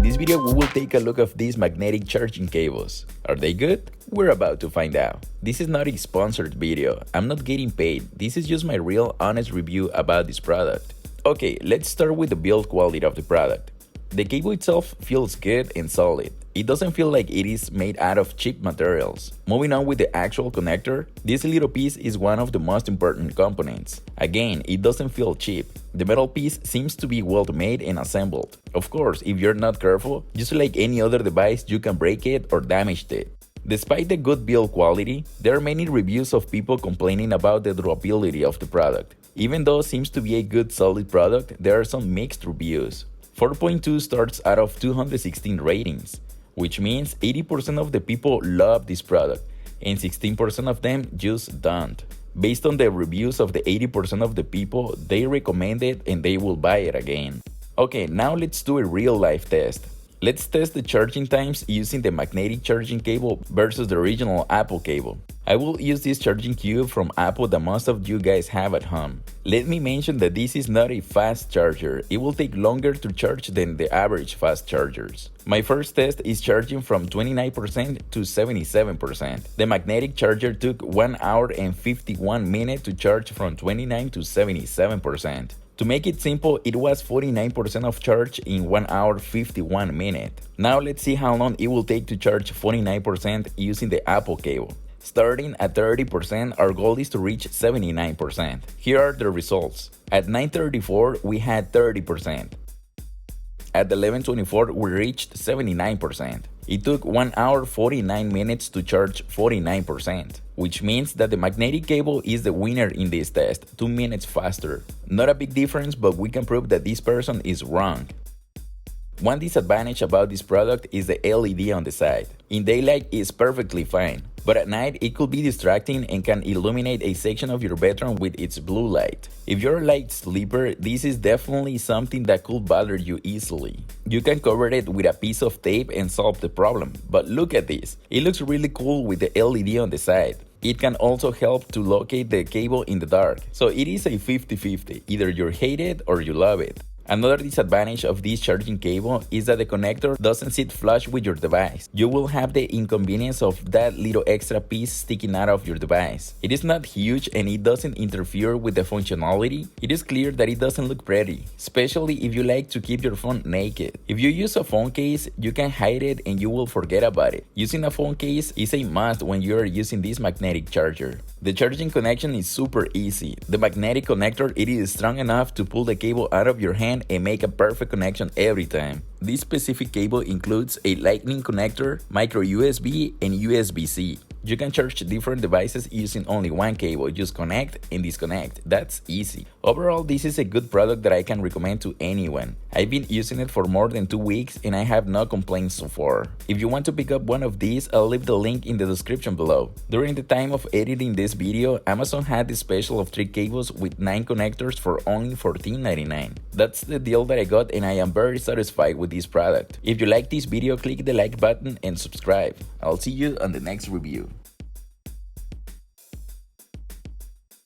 this video, we will take a look at these magnetic charging cables. Are they good? We're about to find out. This is not a sponsored video. I'm not getting paid. This is just my real honest review about this product. Okay, let's start with the build quality of the product. The cable itself feels good and solid. It doesn't feel like it is made out of cheap materials. Moving on with the actual connector, this little piece is one of the most important components. Again, it doesn't feel cheap. The metal piece seems to be well made and assembled. Of course, if you're not careful, just like any other device, you can break it or damage it. Despite the good build quality, there are many reviews of people complaining about the durability of the product. Even though it seems to be a good solid product, there are some mixed reviews. 4.2 starts out of 216 ratings, which means 80% of the people love this product and 16% of them just don't. Based on the reviews of the 80% of the people, they recommend it and they will buy it again. Okay, now let's do a real life test. Let's test the charging times using the magnetic charging cable versus the original Apple cable. I will use this charging cube from Apple that most of you guys have at home. Let me mention that this is not a fast charger. It will take longer to charge than the average fast chargers. My first test is charging from 29% to 77%. The magnetic charger took 1 hour and 51 minutes to charge from 29 to 77%. To make it simple, it was 49% of charge in 1 hour 51 minutes. Now let's see how long it will take to charge 49% using the Apple cable. Starting at 30%, our goal is to reach 79%. Here are the results. At 9:34, we had 30%. At 11:24, we reached 79%. It took 1 hour 49 minutes to charge 49%, which means that the magnetic cable is the winner in this test, 2 minutes faster. Not a big difference, but we can prove that this person is wrong. One disadvantage about this product is the LED on the side. In daylight, it's perfectly fine, but at night it could be distracting and can illuminate a section of your bedroom with its blue light. If you're a light sleeper, this is definitely something that could bother you easily. You can cover it with a piece of tape and solve the problem, but look at this. It looks really cool with the LED on the side. It can also help to locate the cable in the dark, so it is a 50-50, either you hate it or you love it. Another disadvantage of this charging cable is that the connector doesn't sit flush with your device. You will have the inconvenience of that little extra piece sticking out of your device. It is not huge and it doesn't interfere with the functionality. It is clear that it doesn't look pretty, especially if you like to keep your phone naked. If you use a phone case, you can hide it and you will forget about it. Using a phone case is a must when you are using this magnetic charger. The charging connection is super easy. The magnetic connector, it is strong enough to pull the cable out of your hand and make a perfect connection every time. This specific cable includes a lightning connector, micro USB, and USB-C. You can charge different devices using only one cable, just connect and disconnect. That's easy. Overall, this is a good product that I can recommend to anyone. I've been using it for more than 2 weeks and I have no complaints so far. If you want to pick up one of these, I'll leave the link in the description below. During the time of editing this video, Amazon had this special of 3 cables with 9 connectors for only $14.99. That's the deal that I got and I am very satisfied with this product. If you like this video, click the like button and subscribe. I'll see you on the next review.